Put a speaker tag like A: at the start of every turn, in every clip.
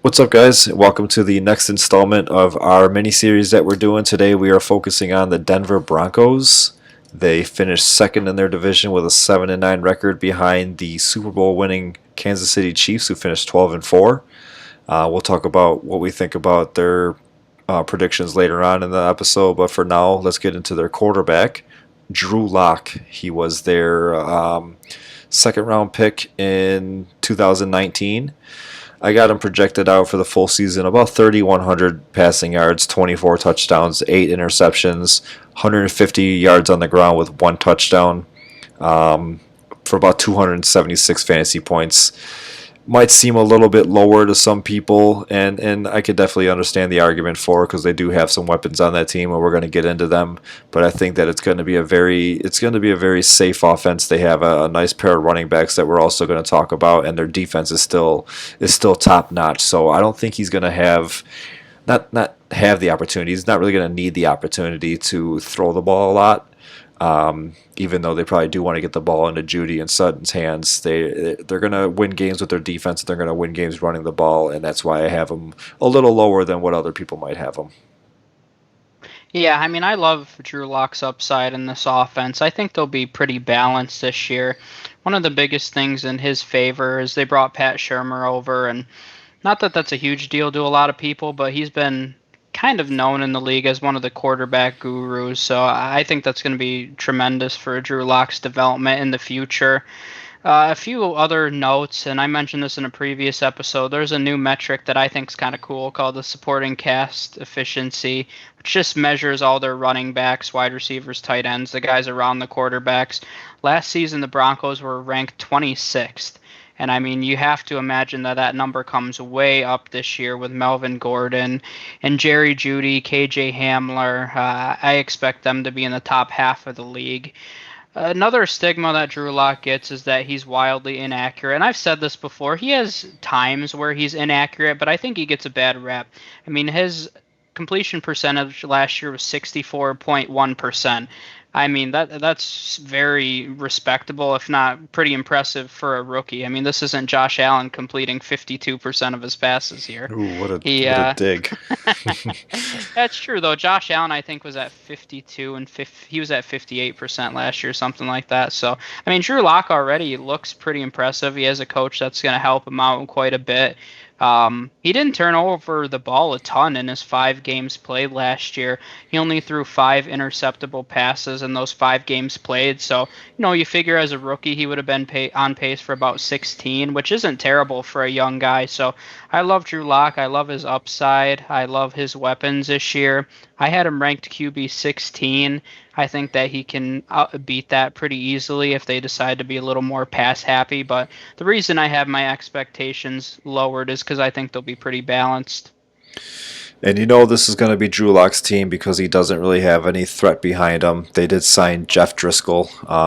A: What's up, guys? Welcome to the next installment of our mini series that we're doing. Today, we are focusing on the Denver Broncos. They finished second in their division with a 7-9 record behind the Super Bowl winning Kansas City Chiefs, who finished 12-4. We'll talk about what we think about their predictions later on in the episode, but for now, let's get into their quarterback, Drew Lock. He was their second round pick in 2019. I got him projected out for the full season about 3,100 passing yards, 24 touchdowns, 8 interceptions, 150 yards on the ground with 1 touchdown, for about 276 fantasy points. Might seem a little bit lower to some people, and I could definitely understand the argument for it because they do have some weapons on that team, and we're going to get into them. But I think that it's going to be a very safe offense. They have a nice pair of running backs that we're also going to talk about, and their defense is still top notch. So I don't think he's going to have not have the opportunity. He's not really going to need the opportunity to throw the ball a lot. Even though they probably do want to get the ball into Judy and Sutton's hands, they're going to win games with their defense. They're going to win games running the ball, and that's why I have them a little lower than what other people might have them.
B: Yeah, I mean, I love Drew Lock's upside in this offense. I think they'll be pretty balanced this year. One of the biggest things in his favor is they brought Pat Shermer over, and not that that's a huge deal to a lot of people, but he's been kind of known in the league as one of the quarterback gurus. So I think that's going to be tremendous for Drew Lock's development in the future. A few other notes, and I mentioned this in a previous episode. There's a new metric that I think is kind of cool called the supporting cast efficiency, which just measures all their running backs, wide receivers, tight ends, the guys around the quarterbacks. Last season, the Broncos were ranked 26th. And I mean, you have to imagine that number comes way up this year with Melvin Gordon and Jerry Jeudy, KJ Hamler. I expect them to be in the top half of the league. Another stigma that Drew Lock gets is that he's wildly inaccurate. And I've said this before. He has times where he's inaccurate, but I think he gets a bad rep. I mean, his completion percentage last year was 64.1%. I mean, that's very respectable, if not pretty impressive for a rookie. I mean, this isn't Josh Allen completing 52% of his passes here.
A: Ooh, what
B: He,
A: a dig!
B: That's true, though. Josh Allen, I think, was at 52, and he was at 58% last year, something like that. So, I mean, Drew Lock already looks pretty impressive. He has a coach that's going to help him out quite a bit. He didn't turn over the ball a ton in his 5 games played last year. He only threw 5 interceptable passes in those 5 games played. So, you figure as a rookie, he would have been on pace for about 16, which isn't terrible for a young guy. So I love Drew Lock. I love his upside. I love his weapons this year. I had him ranked QB 16. I think that he can beat that pretty easily if they decide to be a little more pass happy. But the reason I have my expectations lowered is because I think they'll be pretty balanced.
A: And this is going to be Drew Lock's team because he doesn't really have any threat behind him. They did sign Jeff Driscoll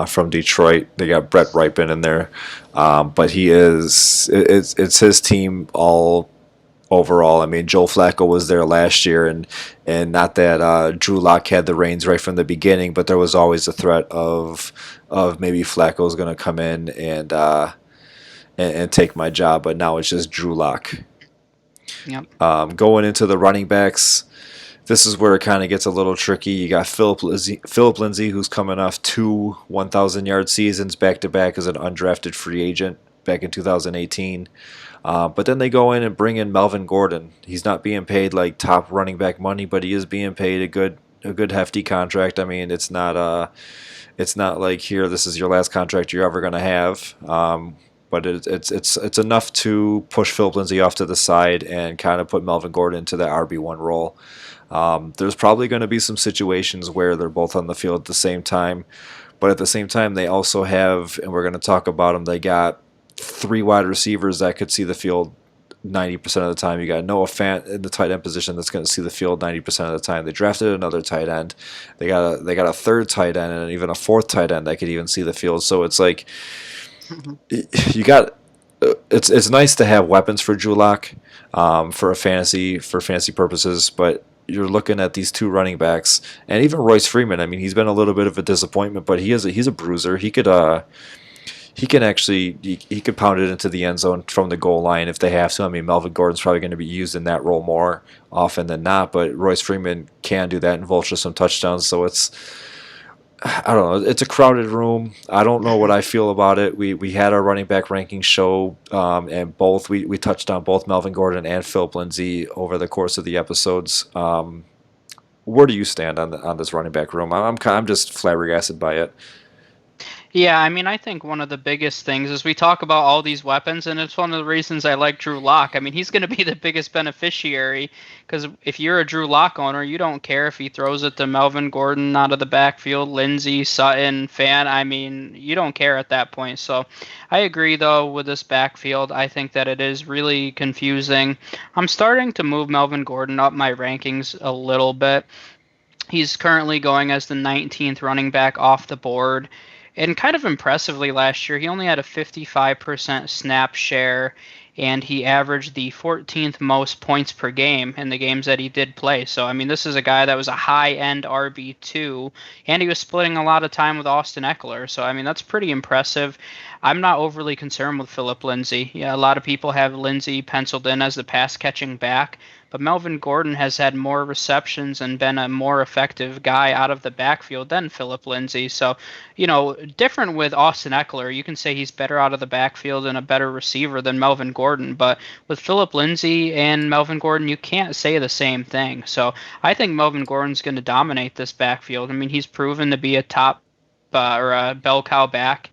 A: from Detroit. They got Brett Ripon in there, but it's his team all overall. I mean, Joe Flacco was there last year, and not that Drew Lock had the reins right from the beginning, but there was always a threat of maybe Flacco's going to come in and take my job. But now it's just Drew Lock.
B: Yep.
A: Going into the running backs, this is where it kind of gets a little tricky. You got Philip Lindsay, who's coming off 2 1,000-yard seasons back-to-back as an undrafted free agent back in 2018. But then they go in and bring in Melvin Gordon. He's not being paid like top running back money, but he is being paid a good hefty contract. I mean, it's not like, here, this is your last contract you're ever going to have. But it's enough to push Philip Lindsay off to the side and kind of put Melvin Gordon into the RB1 role. There's probably going to be some situations where they're both on the field at the same time, but at the same time they also have, and we're going to talk about them, they got 3 wide receivers that could see the field 90% of the time. You got Noah Fant in the tight end position that's going to see the field 90% of the time. They drafted another tight end. They got a third tight end and even a fourth tight end that could even see the field. So it's like, you got it's nice to have weapons for Drew Lock for fantasy purposes, but you're looking at these 2 running backs and even Royce Freeman. I mean, he's been a little bit of a disappointment, but he's a bruiser. He he can actually he could pound it into the end zone from the goal line if they have to. I mean, Melvin Gordon's probably going to be used in that role more often than not, but Royce Freeman can do that and vulture some touchdowns. So it's I don't know. It's a crowded room. I don't know what I feel about it. We had our running back ranking show, and both we touched on both Melvin Gordon and Philip Lindsay over the course of the episodes. Where do you stand on this running back room? I'm just flabbergasted by it.
B: Yeah, I mean, I think one of the biggest things is we talk about all these weapons, and it's one of the reasons I like Drew Lock. I mean, he's going to be the biggest beneficiary because if you're a Drew Lock owner, you don't care if he throws it to Melvin Gordon out of the backfield, Lindsey, Sutton, Fan. I mean, you don't care at that point. So I agree, though, with this backfield. I think that it is really confusing. I'm starting to move Melvin Gordon up my rankings a little bit. He's currently going as the 19th running back off the board. And kind of impressively last year, he only had a 55% snap share, and he averaged the 14th most points per game in the games that he did play. So, I mean, this is a guy that was a high-end RB2, and he was splitting a lot of time with Austin Eckler. So, I mean, that's pretty impressive. I'm not overly concerned with Philip Lindsay. Yeah, a lot of people have Lindsay penciled in as the pass-catching back, but Melvin Gordon has had more receptions and been a more effective guy out of the backfield than Philip Lindsay. So, different with Austin Eckler. You can say he's better out of the backfield and a better receiver than Melvin Gordon, but with Philip Lindsay and Melvin Gordon, you can't say the same thing. So I think Melvin Gordon's going to dominate this backfield. I mean, he's proven to be a top or a bell cow back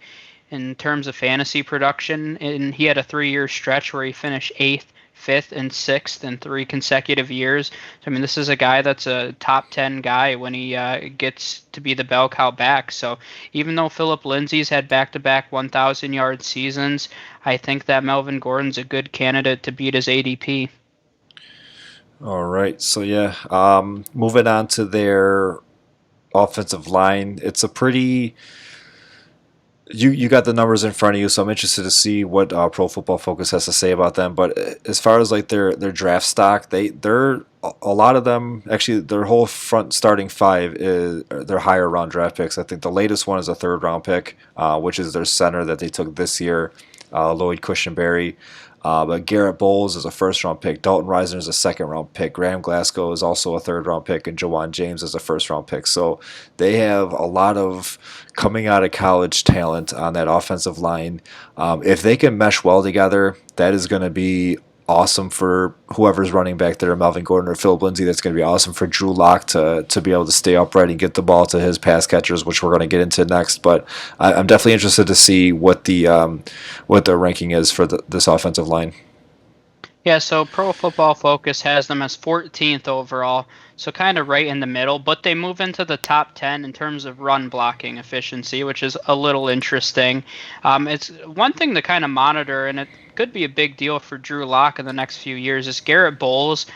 B: in terms of fantasy production, and he had a 3-year stretch where he finished 8th, 5th, and 6th in 3 consecutive years. So, I mean, this is a guy that's a top 10 guy when he gets to be the bell cow back. So even though Philip Lindsay's had back-to-back 1,000-yard seasons, I think that Melvin Gordon's a good candidate to beat his ADP.
A: All right, so yeah, moving on to their offensive line, it's a pretty you got the numbers in front of you, so I'm interested to see what Pro Football Focus has to say about them. But as far as like their draft stock, they're a lot of them actually their whole front starting five is their higher round draft picks. I think the latest one is a third round pick, which is their center that they took this year, Lloyd Cushenberry. But Garrett Bowles is a first round pick. Dalton Reisner is a second round pick. Graham Glasgow is also a third round pick. And Jawan James is a first round pick. So they have a lot of coming out of college talent on that offensive line. If they can mesh well together, that is going to be awesome for whoever's running back there, Melvin Gordon or Philip Lindsay. That's going to be awesome for Drew Lock to be able to stay upright and get the ball to his pass catchers, which we're going to get into next. But I'm definitely interested to see what their ranking is for this offensive line.
B: Yeah, so Pro Football Focus has them as 14th overall, so kind of right in the middle, but they move into the top 10 in terms of run blocking efficiency, which is a little interesting. It's one thing to kind of monitor, and it could be a big deal for Drew Lock in the next few years, is Garrett Bowles,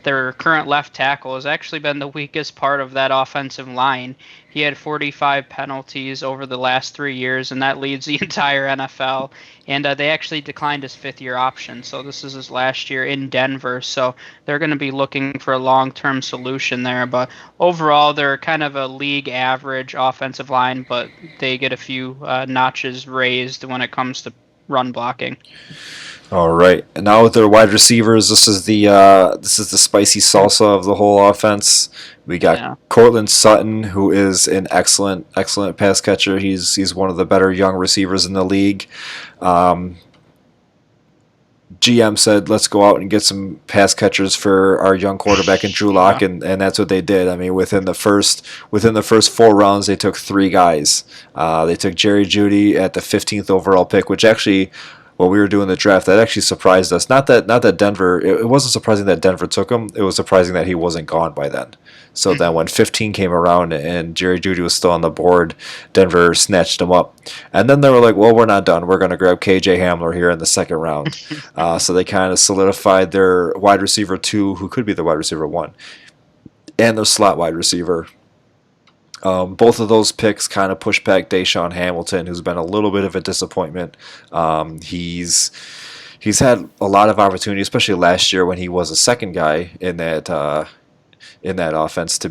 B: their current left tackle, has actually been the weakest part of that offensive line. He had 45 penalties over the last 3 years, and that leads the entire NFL. And they actually declined his 5th-year option, so this is his last year in Denver. So they're going to be looking for a long-term solution there. But overall, they're kind of a league average offensive line, but they get a few notches raised when it comes to run blocking.
A: All right, and now with their wide receivers, this is the spicy salsa of the whole offense. We got Cortland Sutton, who is an excellent pass catcher. He's one of the better young receivers in the league. GM said, let's go out and get some pass catchers for our young quarterback in Drew Lock, and that's what they did. I mean, within the first 4 rounds, they took 3 guys. They took Jerry Jeudy at the 15th overall pick, which actually, when we were doing the draft, that actually surprised us. Not that Denver. It wasn't surprising that Denver took him. It was surprising that he wasn't gone by then. So then when 15 came around and Jerry Jeudy was still on the board, Denver snatched him up. And then they were like, well, we're not done. We're going to grab KJ Hamler here in the second round. So they kind of solidified their wide receiver 2, who could be the wide receiver 1, and their slot wide receiver. Both of those picks kind of pushed back Deshaun Hamilton, who's been a little bit of a disappointment. He's had a lot of opportunity, especially last year when he was a second guy in that offense to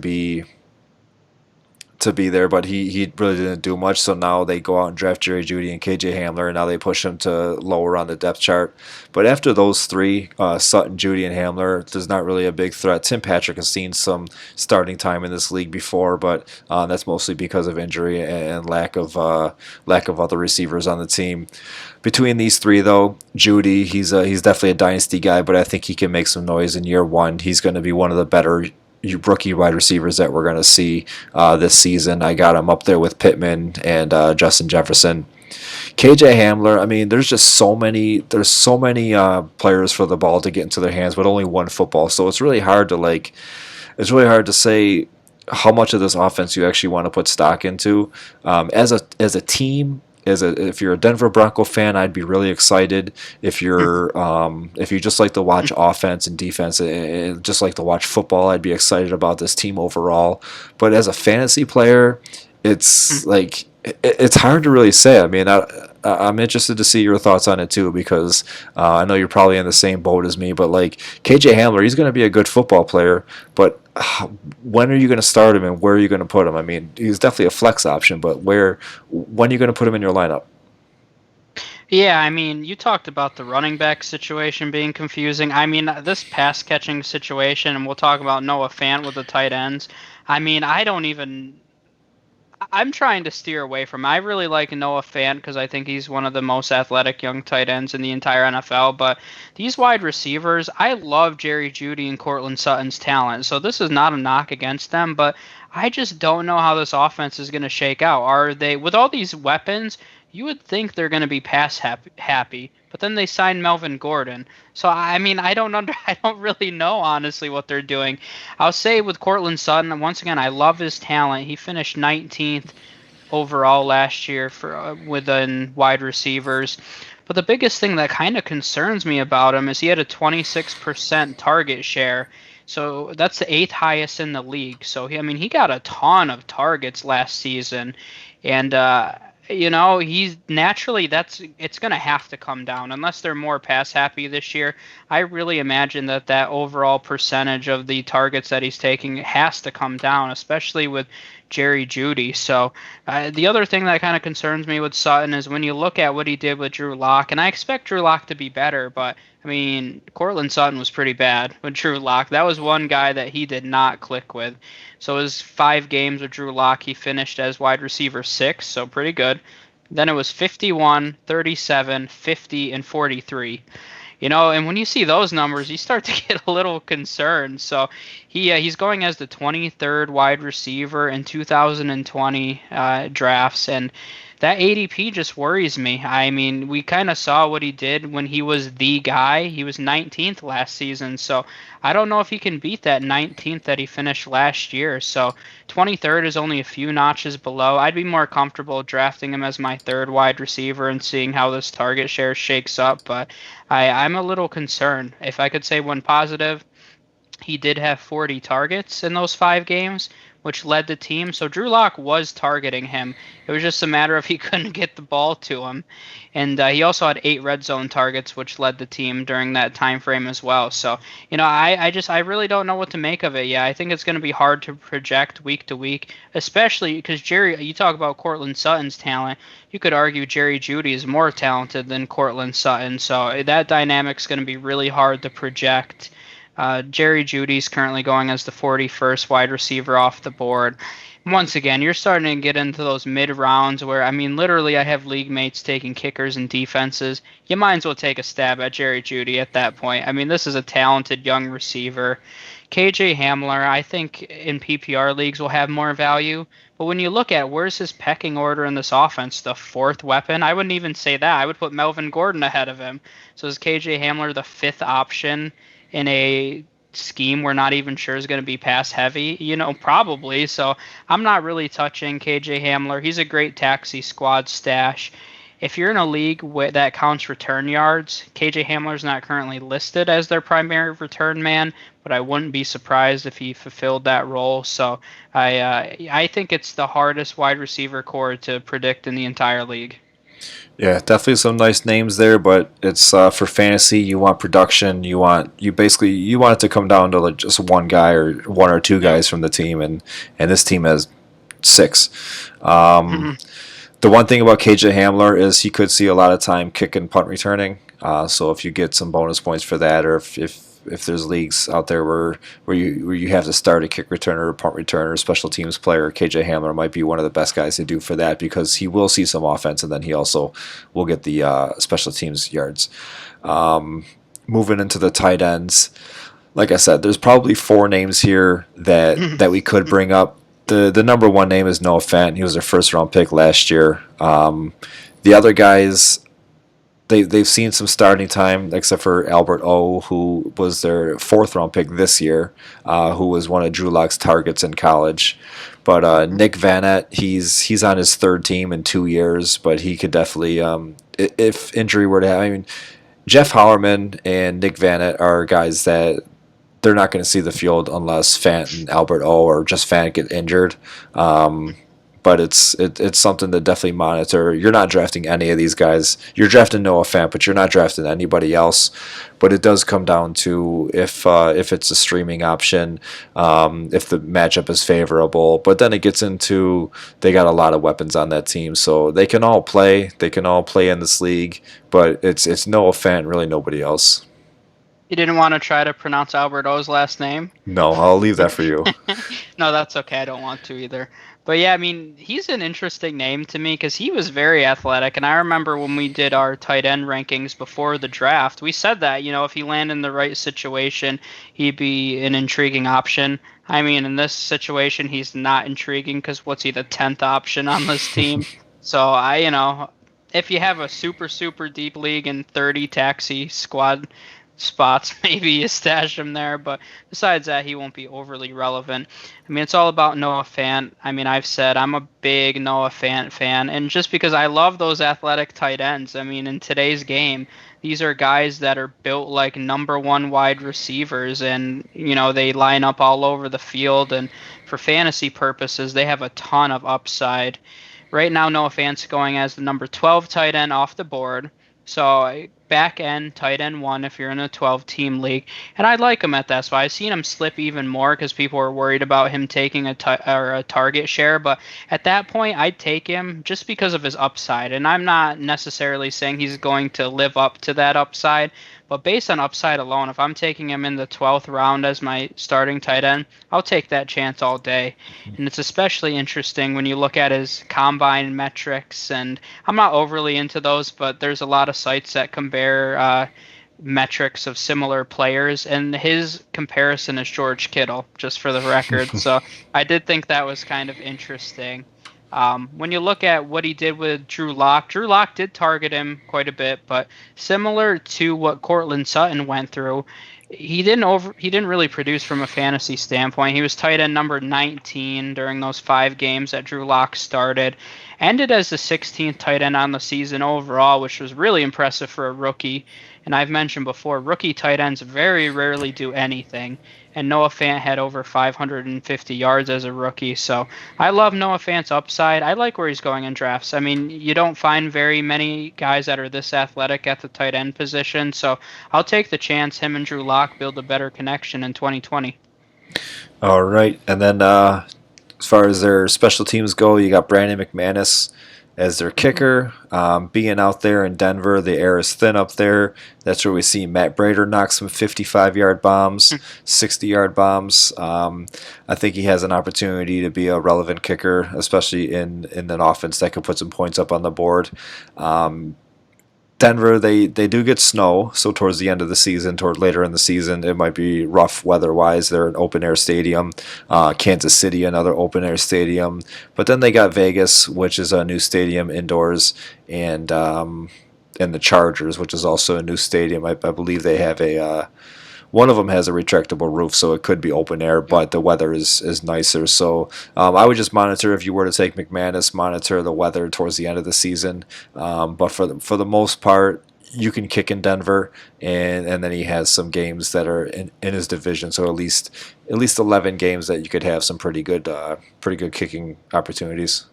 A: to be there, but he really didn't do much. So now they go out and draft Jerry Jeudy and KJ Hamler, and now they push him to lower on the depth chart. But after those three, Sutton, Jeudy, and Hamler, there's not really a big threat. Tim Patrick has seen some starting time in this league before, but that's mostly because of injury and lack of other receivers on the team. Between these three, though, Jeudy, he's definitely a dynasty guy, but I think he can make some noise in year one. He's going to be one of the better rookie wide receivers that we're going to see this season. I got him up there with Pittman and Justin Jefferson. KJ Hamler, I mean, there's so many players for the ball to get into their hands, but only one football. So it's really hard to say how much of this offense you actually want to put stock into. As a team, if you're a Denver Bronco fan, I'd be really excited. If you just like to watch offense and defense and just like to watch football, I'd be excited about this team overall. But as a fantasy player, it's like it's hard to really say. I mean, I'm interested to see your thoughts on it too, because I know you're probably in the same boat as me. But like KJ Hamler, he's going to be a good football player, but when are you going to start him and where are you going to put him? I mean, he's definitely a flex option, but when are you going to put him in your lineup?
B: Yeah, I mean, you talked about the running back situation being confusing. I mean, this pass catching situation, and we'll talk about Noah Fant with the tight ends. I mean, I'm trying to steer away from. I really like Noah Fant because I think he's one of the most athletic young tight ends in the entire NFL. But these wide receivers, I love Jerry Jeudy and Cortland Sutton's talent. So this is not a knock against them, but I just don't know how this offense is going to shake out. Are they, with all these weapons, you would think they're going to be pass happy, but then they signed Melvin Gordon. So I mean, I don't really know honestly what they're doing. I'll say with Cortland Sutton, once again, I love his talent. He finished 19th overall last year for within wide receivers. But the biggest thing that kind of concerns me about him is he had a 26% target share. So that's the eighth highest in the league. So I mean, he got a ton of targets last season, and he's naturally it's going to have to come down unless they're more pass happy this year. I really imagine that overall percentage of the targets that he's taking has to come down, especially with Jerry Jeudy. So the other thing that kind of concerns me with Sutton is when you look at what he did with Drew Lock, and I expect Drew Lock to be better, but I mean, Cortland Sutton was pretty bad with Drew Lock. That was one guy that he did not click with. So his 5 games with Drew Lock, he finished as wide receiver 6, so pretty good. Then it was 51, 37, 50, and 43. And when you see those numbers, you start to get a little concerned. So he's going as the 23rd wide receiver in 2020 drafts, and that ADP just worries me. I mean, we kind of saw what he did when he was the guy. He was 19th last season, so I don't know if he can beat that 19th that he finished last year. So 23rd is only a few notches below. I'd be more comfortable drafting him as my third wide receiver and seeing how this target share shakes up, but I'm a little concerned. If I could say one positive, he did have 40 targets in those 5 games, which led the team. So Drew Lock was targeting him. It was just a matter of he couldn't get the ball to him. And he also had 8 red zone targets, which led the team during that time frame as well. So, I really don't know what to make of it. Yeah, I think it's going to be hard to project week to week, especially because you talk about Cortland Sutton's talent. You could argue Jerry Jeudy is more talented than Cortland Sutton. So that dynamic's going to be really hard to project. Jerry Jeudy's currently going as the 41st wide receiver off the board. Once again, you're starting to get into those mid rounds where, I mean, literally I have league mates taking kickers and defenses. You might as well take a stab at Jerry Jeudy at that point. I mean, this is a talented young receiver. KJ Hamler, I think in PPR leagues will have more value. But when you look at where's his pecking order in this offense, the 4th weapon, I wouldn't even say that. I would put Melvin Gordon ahead of him. So is KJ Hamler the 5th option in a scheme we're not even sure is going to be pass heavy? Probably. So I'm not really touching KJ Hamler. He's a great taxi squad stash. If you're in a league that counts return yards, KJ Hamler's not currently listed as their primary return man, but I wouldn't be surprised if he fulfilled that role. So I think it's the hardest wide receiver core to predict in the entire league.
A: Yeah, definitely some nice names there, but it's for fantasy. You want production. You want it to come down to like just one guy or one or two guys from the team, and this team has 6. Um,
B: Mhm.
A: the one thing about KJ Hamler is he could see a lot of time kick and punt returning. So if you get some bonus points for that, or if there's leagues out there where you have to start a kick returner, or punt returner, special teams player, KJ Hamler might be one of the best guys to do for that because he will see some offense and then he also will get the special teams yards. Moving into the tight ends, like I said, there's probably 4 names here that we could bring up. The number one name is Noah Fant. He was their first round pick last year. The other guys, they've seen some starting time, except for Albert O, who was their fourth round pick this year, who was one of Drew Lock's targets in college. But Nick Vanette, he's on his third team in 2 years, but he could definitely, if injury were to happen. I mean, Jeff Howerman and Nick Vanette are guys that they're not going to see the field unless Fant and Albert O or just Fant get injured. But it's something to definitely monitor. You're not drafting any of these guys. You're drafting Noah Fant, but you're not drafting anybody else. But it does come down to if it's a streaming option, if the matchup is favorable. But then it gets into they got a lot of weapons on that team, so they can all play. They can all play in this league. But it's Noah Fant, really nobody else.
B: You didn't want to try to pronounce Albert O's last name?
A: No, I'll leave that for you.
B: No, that's okay. I don't want to either. But yeah, I mean, he's an interesting name to me because he was very athletic. And I remember when we did our tight end rankings before the draft, we said that, if he landed in the right situation, he'd be an intriguing option. I mean, in this situation, he's not intriguing because what's he, the 10th option on this team? So if you have a super, super deep league and 30 taxi squad spots, maybe you stash him there, but besides that, he won't be overly relevant. I mean, it's all about Noah Fant. I mean, I've said I'm a big Noah Fant fan, and just because I love those athletic tight ends. I mean, in today's game, these are guys that are built like number one wide receivers, and they line up all over the field, and for fantasy purposes, they have a ton of upside. Right now, Noah Fant's going as the number 12 tight end off the board. So back end, tight end 1 if you're in a 12-team league. And I like him at that spot. I've seen him slip even more because people are worried about him taking a target share. But at that point, I'd take him just because of his upside. And I'm not necessarily saying he's going to live up to that upside. But based on upside alone, if I'm taking him in the 12th round as my starting tight end, I'll take that chance all day. And it's especially interesting when you look at his combine metrics. And I'm not overly into those, but there's a lot of sites that compare metrics of similar players. And his comparison is George Kittle, just for the record. So I did think that was kind of interesting. When you look at what he did with Drew Lock did target him quite a bit, but similar to what Cortland Sutton went through, he didn't really produce from a fantasy standpoint. He was tight end number 19 during those 5 games that Drew Lock started. Ended as the 16th tight end on the season overall, which was really impressive for a rookie. And I've mentioned before, rookie tight ends very rarely do anything. And Noah Fant had over 550 yards as a rookie. So I love Noah Fant's upside. I like where he's going in drafts. I mean, you don't find very many guys that are this athletic at the tight end position. So I'll take the chance him and Drew Lock build a better connection in 2020.
A: All right, and then as far as their special teams go, you got Brandon McManus as their kicker. Being out there in Denver, the air is thin up there. That's where we see Matt Brader knock some 55-yard bombs, 60-yard bombs. I think he has an opportunity to be a relevant kicker, especially in an offense that could put some points up on the board. Denver, they do get snow, so towards the end of the season, toward later in the season, it might be rough weather-wise. They're an open-air stadium. Kansas City, another open-air stadium. But then they got Vegas, which is a new stadium indoors, and the Chargers, which is also a new stadium. I believe they have one of them has a retractable roof, so it could be open air, but the weather is nicer. So I would just monitor, if you were to take McManus, monitor the weather towards the end of the season. But for the most part, you can kick in Denver, and then he has some games that are in his division. So at least 11 games that you could have some pretty good kicking opportunities.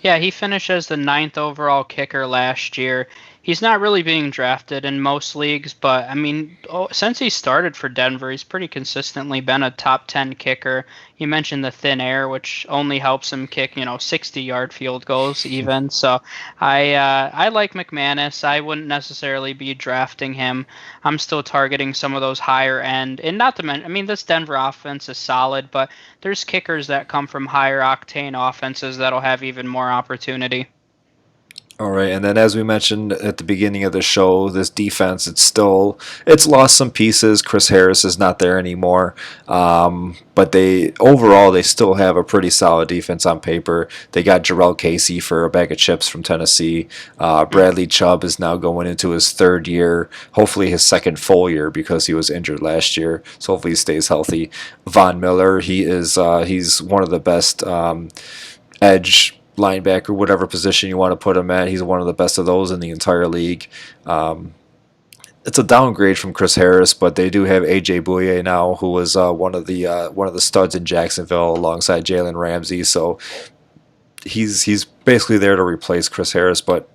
B: Yeah, he finished as the 9th overall kicker last year. He's not really being drafted in most leagues, but I mean, since he started for Denver, he's pretty consistently been a top 10 kicker. You mentioned the thin air, which only helps him kick, 60-yard field goals even. So I like McManus. I wouldn't necessarily be drafting him. I'm still targeting some of those higher end, and not to mention, I mean, this Denver offense is solid, but there's kickers that come from higher octane offenses that'll have even more opportunity.
A: All right, and then as we mentioned at the beginning of the show, this defense it's lost some pieces. Chris Harris is not there anymore, but they still have a pretty solid defense on paper. They got Jarrell Casey for a bag of chips from Tennessee. Bradley Chubb is now going into his third year, hopefully his second full year because he was injured last year. So hopefully he stays healthy. Von Miller, he's one of the best edge linebacker, whatever position you want to put him at. He's one of the best of those in the entire league. It's a downgrade from Chris Harris, but they do have AJ Bouye now, who was one of the studs in Jacksonville alongside Jalen Ramsey. So he's basically there to replace Chris Harris, but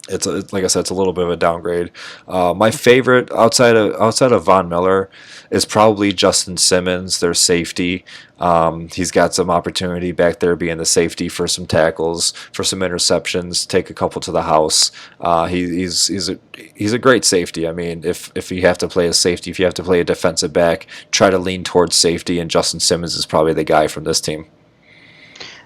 A: like I said, it's a little bit of a downgrade. My favorite outside of Von Miller is probably Justin Simmons, their safety. He's got some opportunity back there being the safety for some tackles, for some interceptions, take a couple to the house. He's a great safety. I mean, if you have to play a safety, if you have to play a defensive back, try to lean towards safety, and Justin Simmons is probably the guy from this team.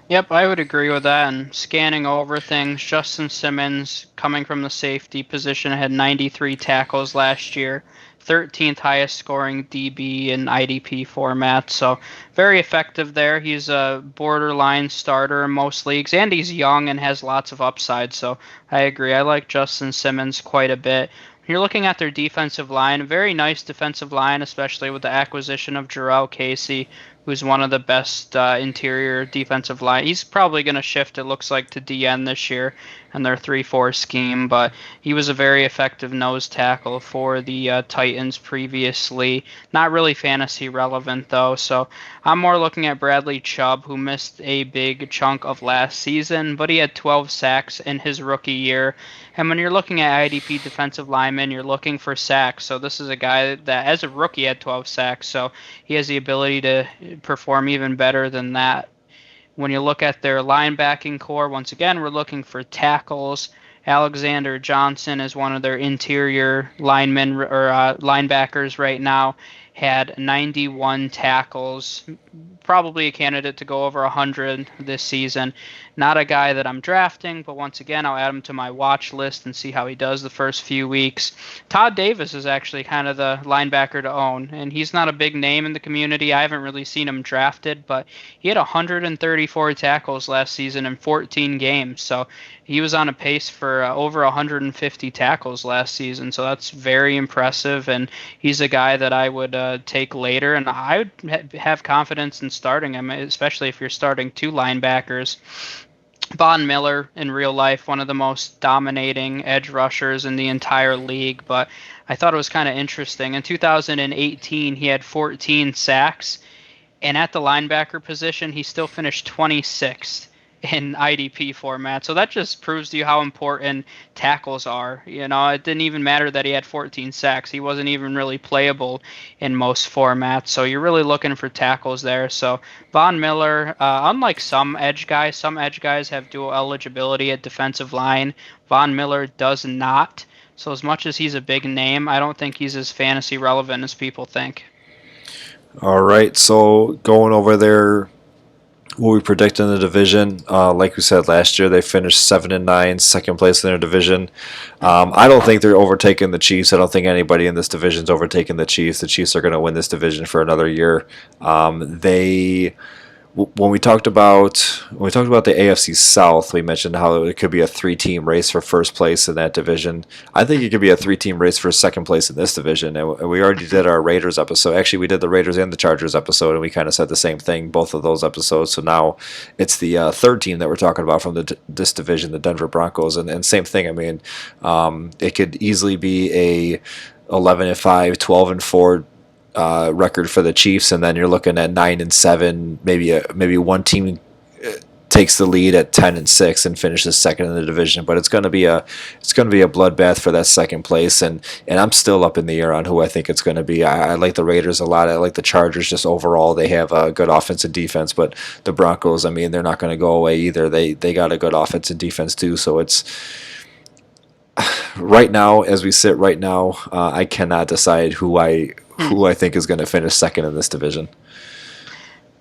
B: Yep, I would agree with that. And scanning over things, Justin Simmons, coming from the safety position, had 93 tackles last year, 13th highest scoring DB in IDP format. So very effective there. He's a borderline starter in most leagues, and he's young and has lots of upside. So I agree. I like Justin Simmons quite a bit. You're looking at their defensive line, a very nice defensive line, especially with the acquisition of Jarrell Casey, who's one of the best interior defensive line. He's probably going to shift, it looks like, to DN this year in their 3-4 scheme, but he was a very effective nose tackle for the Titans previously. Not really fantasy relevant, though, so I'm more looking at Bradley Chubb, who missed a big chunk of last season, but he had 12 sacks in his rookie year. And when you're looking at IDP defensive linemen, you're looking for sacks. So this is a guy that, as a rookie, had 12 sacks. So he has the ability to perform even better than that. When you look at their linebacking core, once again, we're looking for tackles. Alexander Johnson is one of their interior linemen or linebackers right now. Had 91 tackles, probably a candidate to go over 100 this season. Not a guy that I'm drafting, but once again, I'll add him to my watch list and see how he does the first few weeks. Todd Davis is actually kind of the linebacker to own, and he's not a big name in the community. I haven't really seen him drafted, but he had 134 tackles last season in 14 games, so he was on a pace for over 150 tackles last season, so that's very impressive, and he's a guy that I would take later, and I would have confidence in starting him, especially if you're starting two linebackers. Von Miller in real life, one of the most dominating edge rushers in the entire league, but I thought it was kind of interesting. In 2018, he had 14 sacks, and at the linebacker position, he still finished 26th in IDP format. So that just proves to you how important tackles are. It didn't even matter that he had 14 sacks. He wasn't even really playable in most formats. So you're really looking for tackles there. So Von Miller, unlike some edge guys have dual eligibility at defensive line. Von Miller does not. So as much as he's a big name, I don't think he's as fantasy relevant as people think.
A: All right, so going over there, what we predict in the division, like we said last year, they finished 7-9, second place in their division. I don't think they're overtaking the Chiefs. I don't think anybody in this division is overtaking the Chiefs. The Chiefs are going to win this division for another year. When we talked about the AFC South, we mentioned how it could be a 3-team race for first place in that division. I think it could be a 3-team race for second place in this division. And we already did our Raiders episode. Actually, we did the Raiders and the Chargers episode, and we kind of said the same thing, both of those episodes. So now it's the third team that we're talking about from this division, the Denver Broncos, and same thing. I mean, it could easily be a 11-5, 12-4 record for the Chiefs, and then you're looking at 9-7, maybe one team takes the lead at 10-6 and finishes second in the division. But it's going to be a bloodbath for that second place, and I'm still up in the air on who I think it's going to be. I like the Raiders a lot. I like the Chargers just overall. They have a good offense and defense, but the Broncos, I mean, they're not going to go away either. They got a good offense and defense too. So it's right now, as we sit right now, I cannot decide who I think is going to finish second in this division.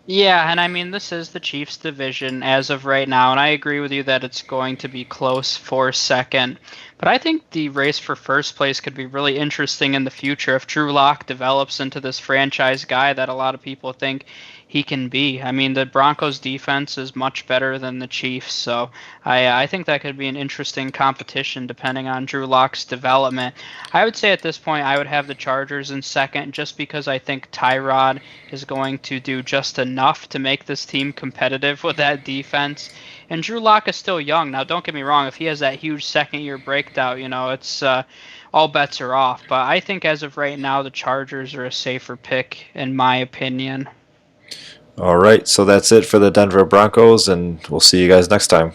B: Yeah, and I mean, this is the Chiefs' division as of right now, and I agree with you that it's going to be close for second. But I think the race for first place could be really interesting in the future if Drew Lock develops into this franchise guy that a lot of people think he can be. I mean, the Broncos' defense is much better than the Chiefs, so I think that could be an interesting competition depending on Drew Lock's development. I would say at this point I would have the Chargers in second just because I think Tyrod is going to do just enough to make this team competitive with that defense. And Drew Lock is still young. Now, don't get me wrong. If he has that huge second-year breakdown, it's all bets are off. But I think as of right now, the Chargers are a safer pick, in my opinion.
A: All right, so that's it for the Denver Broncos, and we'll see you guys next time.